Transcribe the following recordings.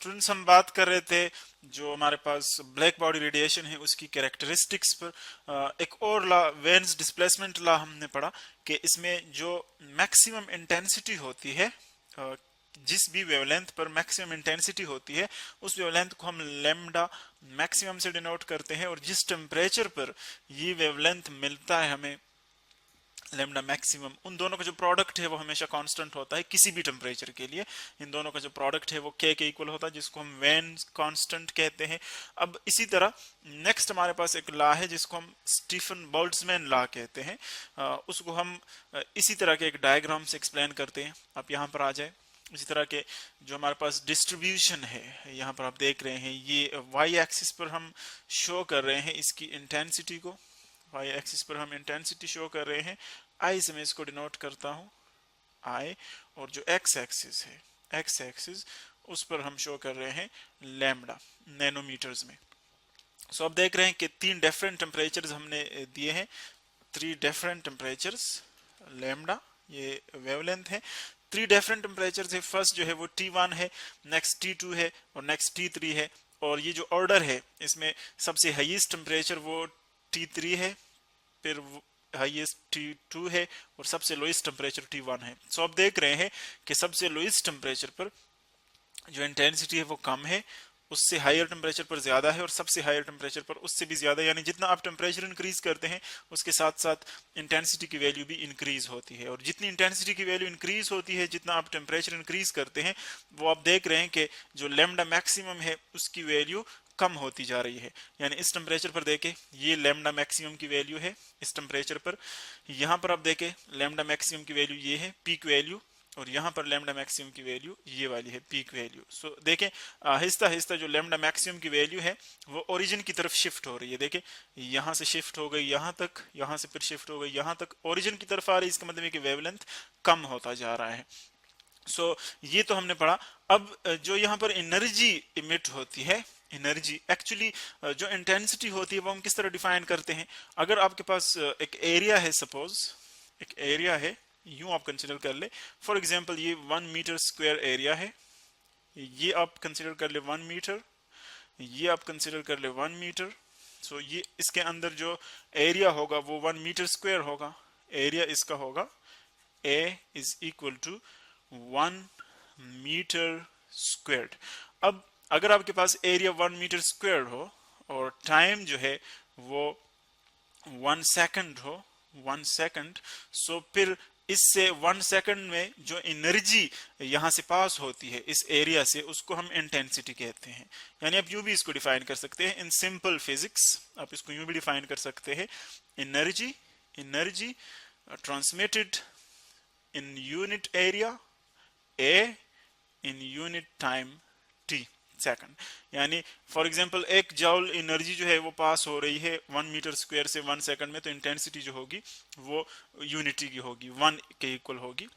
Students हम बात कर रहे थे जो हमारे पास ब्लैक बॉडी रेडिएशन है उसकी कैरेक्टरिस्टिक्स पर। एक और लॉ, वेन्स डिस्प्लेसमेंट लॉ हमने पढ़ा कि इसमें जो मैक्सिमम इंटेंसिटी होती है, जिस भी वेवलेंथ पर मैक्सिमम इंटेंसिटी होती है उस वेवलेंथ को हम लैम्डा मैक्सिमम से डिनोट करते हैं, और जिस टेम्परेचर पर ये वेवलेंथ मिलता है हमें लैम्डा मैक्सिमम, उन दोनों का जो प्रोडक्ट है वो हमेशा कांस्टेंट होता है किसी भी टेम्परेचर के लिए। इन दोनों का जो प्रोडक्ट है वो के इक्वल होता है, जिसको हम वेन कांस्टेंट कहते हैं। अब इसी तरह नेक्स्ट हमारे पास एक लॉ है जिसको हम स्टीफन बोल्ट्जमैन लॉ कहते हैं। उसको हम इसी तरह के एक डायग्राम से एक्सप्लेन करते हैं। आप यहाँ पर आ जाए। इसी तरह के जो हमारे पास डिस्ट्रीब्यूशन है, यहाँ पर आप देख रहे हैं, ये वाई एक्सिस पर हम शो कर रहे हैं इसकी इंटेंसिटी को। वाई एक्सिस पर हम इंटेंसिटी शो कर रहे हैं, आई से मैं इसको डिनोट करता हूं आई, और जो एक्स एक्सिस है, एक्स एक्सिस, उस पर हम शो कर रहे हैं लैम्डा नैनोमीटर्स में। सो अब देख रहे हैं कि 3 डिफरेंट टेम्परेचर्स हमने दिए हैं, 3 डिफरेंट टेम्परेचर्स, लैम्डा ये वेवलेंथ है, 3 डिफरेंट टेम्परेचर्स है। फर्स्ट जो है वो T1 है, नेक्स्ट T2 है, और नेक्स्ट T3 है। और ये जो ऑर्डर है इसमें सबसे हाईएस्ट टेम्परेचर वो T3 है, फिर हाईएस्ट T2 है, और सबसे लोएस्ट टेम्परेचर T1 है। सो आप देख रहे हैं कि सबसे लोएस्ट टेम्परेचर पर जो इंटेंसिटी है वो कम है, उससे हायर टेम्परेचर पर ज्यादा है, और सबसे हायर टेम्परेचर पर उससे भी ज्यादा। यानी जितना आप टेम्परेचर इंक्रीज करते हैं उसके साथ साथ इंटेंसिटी की वैल्यू भी इंक्रीज होती है, और जितनी इंटेंसिटी की वैल्यू इंक्रीज होती है, जितना आप टेम्परेचर इंक्रीज करते हैं, वो आप देख रहे हैं कि जो लैम्डा मैक्सिमम है उसकी वैल्यू कम होती जा रही है। यानी इस टेम्परेचर पर देखें, ये लैम्डा मैक्सिमम की वैल्यू है इस टेम्परेचर पर। यहाँ पर आप देखें लैम्डा मैक्सिमम की वैल्यू ये है पीक वैल्यू, और यहाँ पर लैम्डा मैक्सिमम की वैल्यू ये वाली है पीक वैल्यू। सो देखें आहिस्ता आहिस्ता जो लैम्डा मैक्सिमम की वैल्यू है वो ओरिजिन की तरफ शिफ्ट हो रही है। देखें यहाँ से शिफ्ट हो गई यहाँ तक, यहाँ से फिर शिफ्ट हो गई यहाँ तक, ओरिजिन की तरफ आ रही है। इसका मतलब है कि वेवलेंथ कम होता जा रहा है। सो ये तो हमने पढ़ा। अब जो यहाँ पर एनर्जी इमिट होती है, एनर्जी एक्चुअली जो इंटेंसिटी होती है वो हम किस तरह डिफाइन करते हैं। अगर आपके पास एक एरिया है, सपोज एक एरिया है, यूं आप कंसिडर कर ले, फॉर एग्जांपल ये 1 मीटर स्क्वायर एरिया है, ये आप कंसिडर कर ले 1 मीटर, ये आप कंसिडर कर ले 1 मीटर। सो ये इसके अंदर जो एरिया होगा वो 1 मीटर स्क्वायर होगा। एरिया इसका होगा A is equal to 1 metre squared. अब अगर आपके पास एरिया 1 मीटर स्क्वायर हो और टाइम जो है वो 1 सेकंड हो, 1 सेकंड, सो फिर इससे 1 सेकंड में जो एनर्जी यहां से पास होती है इस एरिया से, उसको हम इंटेंसिटी कहते हैं। यानी आप यूं भी इसको डिफाइन कर सकते हैं इन सिंपल फिजिक्स, आप इसको यूं भी डिफाइन कर सकते हैं, energy energy transmitted in unit area A in unit time T second. यानी फॉर एग्जांपल 1 जॉल एनर्जी जो है वो पास हो रही है 1 मीटर स्क्वायर से 1 सेकंड में, तो इंटेंसिटी जो होगी वो यूनिटी की होगी, 1 के इक्वल होगी।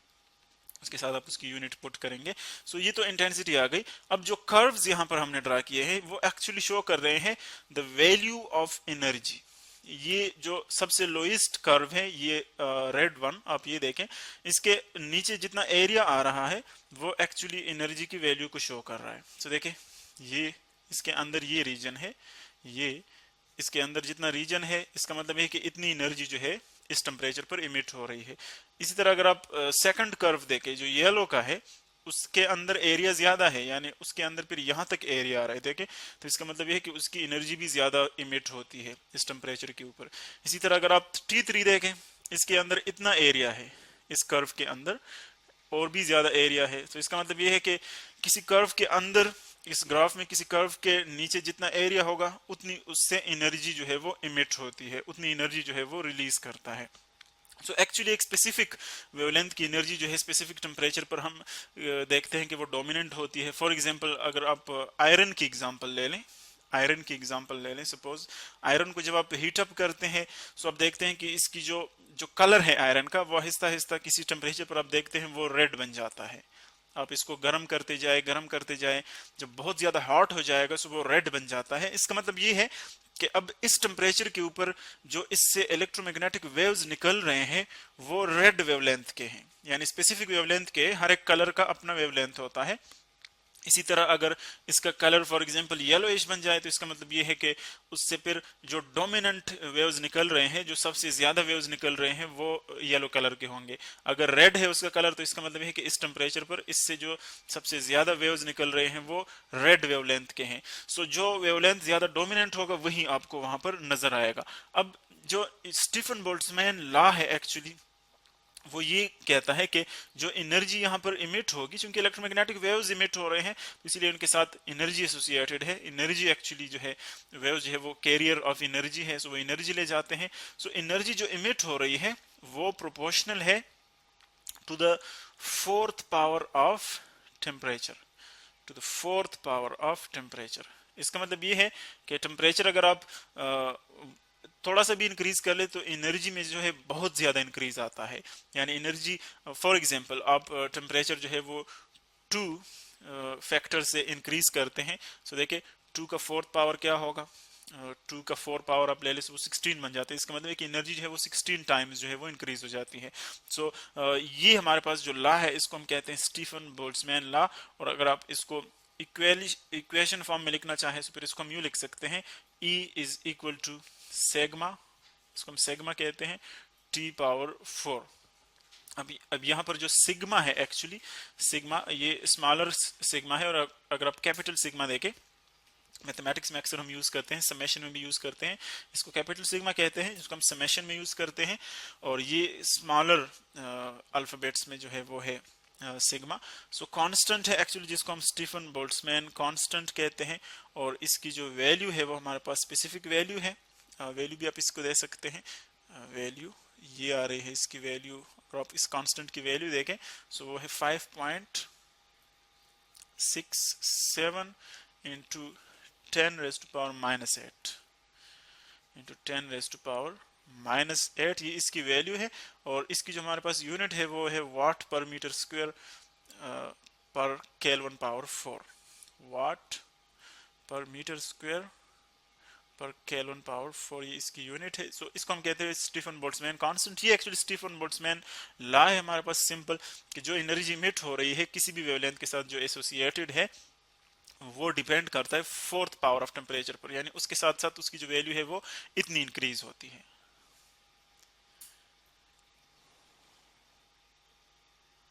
उसके साथ आप उसकी यूनिट पुट करेंगे। सो ये तो इंटेंसिटी आ गई। अब जो कर्व्स यहाँ पर हमने ड्रा किए हैं वो एक्चुअली शो कर रहे हैं द वैल्यू ऑफ एनर्जी। ये जो सबसे लोएस्ट कर्व है ये रेड वन, आप ये देखें, इसके नीचे जितना एरिया आ रहा है वो एक्चुअली एनर्जी की वैल्यू को शो कर रहा है। तो देखें ये इसके अंदर ये रीजन है, ये इसके अंदर जितना रीजन है इसका मतलब है कि इतनी एनर्जी जो है इस टेम्परेचर पर इमिट हो रही है। इसी तरह अगर आप सेकंड कर्व देखें जो येलो का है, उसके अंदर एरिया ज्यादा है, यानी उसके अंदर फिर यहां तक एरिया आ रहा है, देखें, तो इसका मतलब यह है कि उसकी एनर्जी भी ज्यादा इमिट होती है इस टेम्परेचर के ऊपर। इसी तरह अगर आप T3 देखें, इसके अंदर इतना एरिया है, इस कर्व के अंदर और भी ज्यादा एरिया है। तो इसका मतलब यह है कि किसी कर्व के अंदर, इस ग्राफ में किसी कर्व के नीचे जितना एरिया होगा उतनी उससे एनर्जी जो है वो इमिट होती है, उतनी एनर्जी जो है वो रिलीज करता है। सो एक्चुअली एक स्पेसिफिक वेवलेंथ की एनर्जी जो है स्पेसिफिक टेम्परेचर पर हम देखते हैं कि वो डोमिनेंट होती है। फॉर एग्जांपल अगर आप आयरन की एग्जांपल ले लें, आयरन की एग्जांपल ले लें, सपोज आयरन को जब आप हीट अप करते हैं तो आप देखते हैं कि इसकी जो जो कलर है आयरन का वो आहिस्ता आहिस्ता किसी टेम्परेचर पर आप देखते हैं वो रेड बन जाता है। आप इसको गर्म करते जाए, गर्म करते जाए, जब बहुत ज्यादा हॉट हो जाएगा तो वो रेड बन जाता है। इसका मतलब ये है कि अब इस टेम्परेचर के ऊपर जो इससे इलेक्ट्रोमैग्नेटिक वेव्स निकल रहे हैं वो रेड वेवलेंथ के हैं। यानी स्पेसिफिक वेवलेंथ के, हर एक कलर का अपना वेवलेंथ होता है। इसी तरह अगर इसका कलर फॉर एग्जांपल येलोइश बन जाए तो इसका मतलब ये है कि उससे फिर जो डोमिनेंट वेव्स निकल रहे हैं, जो सबसे ज्यादा वेव्स निकल रहे हैं, वो येलो कलर के होंगे। अगर रेड है उसका कलर तो इसका मतलब है कि इस टेम्परेचर पर इससे जो सबसे ज्यादा वेव्स निकल रहे हैं वो रेड वेवलेंथ के हैं। सो जो वेवलेंथ ज्यादा डोमिनेंट होगा वही आपको वहां पर नजर आएगा। अब जो स्टीफन बोल्ट्जमैन लॉ है एक्चुअली वो ये कहता है कि जो एनर्जी यहाँ पर इमिट होगी, क्योंकि इलेक्ट्रोमैग्नेटिक वेव्स इमिट हो रहे हैं इसलिए उनके साथ एनर्जी एसोसिएटेड है। एनर्जी एक्चुअली जो है वेव्स जो है वो कैरियर ऑफ एनर्जी है, सो वो एनर्जी ले जाते हैं। सो एनर्जी जो इमिट हो रही है वो प्रोपोर्शनल है to the fourth power of temperature, to the fourth power of temperature. इसका मतलब ये है कि टेम्परेचर अगर आप थोड़ा सा भी इंक्रीज कर ले तो एनर्जी में जो है बहुत ज्यादा इंक्रीज आता है। यानी एनर्जी फॉर एग्जांपल आप टेम्परेचर जो है वो 2 फैक्टर से इंक्रीज करते हैं। सो देखिए 2 का फोर्थ पावर क्या होगा, 2 का 4 पावर आप ले ले वो 16 बन जाते हैं। इसका मतलब है कि एनर्जी जो है वो 16 टाइम्स जो है वो इंक्रीज हो जाती है। सो ये हमारे पास जो लॉ है इसको हम कहते हैं स्टीफन बोल्ट्जमैन लॉ। और अगर आप इसको इक्वेशन फॉर्म में लिखना चाहें तो फिर इसको हम यूं लिख सकते हैं, E इज इक्वल टू सेग्मा, इसको हम सेग्मा कहते हैं, T पावर 4। अब यहाँ पर जो सिग्मा है एक्चुअली सिग्मा ये स्मॉलर सिग्मा है, और अगर आप कैपिटल सिग्मा देखें, मैथमेटिक्स में अक्सर हम यूज करते हैं, समेशन में भी यूज करते हैं, इसको कैपिटल सिग्मा कहते हैं जिसको हम समेशन में यूज करते हैं। और ये स्मॉलर अल्फाबेट्स में जो है वो है सिग्मा। सो कांस्टेंट है एक्चुअली जिसको हम स्टीफन बोल्ट्जमैन कांस्टेंट कहते हैं। और इसकी जो वैल्यू है वो हमारे पास स्पेसिफिक वैल्यू है, वैल्यू भी आप इसको दे सकते हैं। वैल्यू ये आ रही है इसकी वैल्यू, और आप इस कांस्टेंट की वैल्यू देखें सो वो है 5.67 into 10 raise to power minus 8 into 10 raise to power minus 8, ये इसकी वैल्यू है। और इसकी जो हमारे पास यूनिट है वो है watt per metre square per kelvin power 4, watt per metre square per kelvin power 4, ये इसकी यूनिट है। सो इसको हम कहते हैं स्टीफन बोल्ट्जमैन कांस्टेंट। ये एक्चुअली स्टीफन बोल्ट्जमैन लॉ है हमारे पास सिंपल, कि जो एनर्जी इमिट हो रही है किसी भी वेवलेंथ के साथ जो एसोसिएटेड है वो डिपेंड करता है फोर्थ पावर ऑफ टेम्परेचर पर, यानी उसके साथ साथ उसकी जो वैल्यू है वो इतनी इंक्रीज होती है।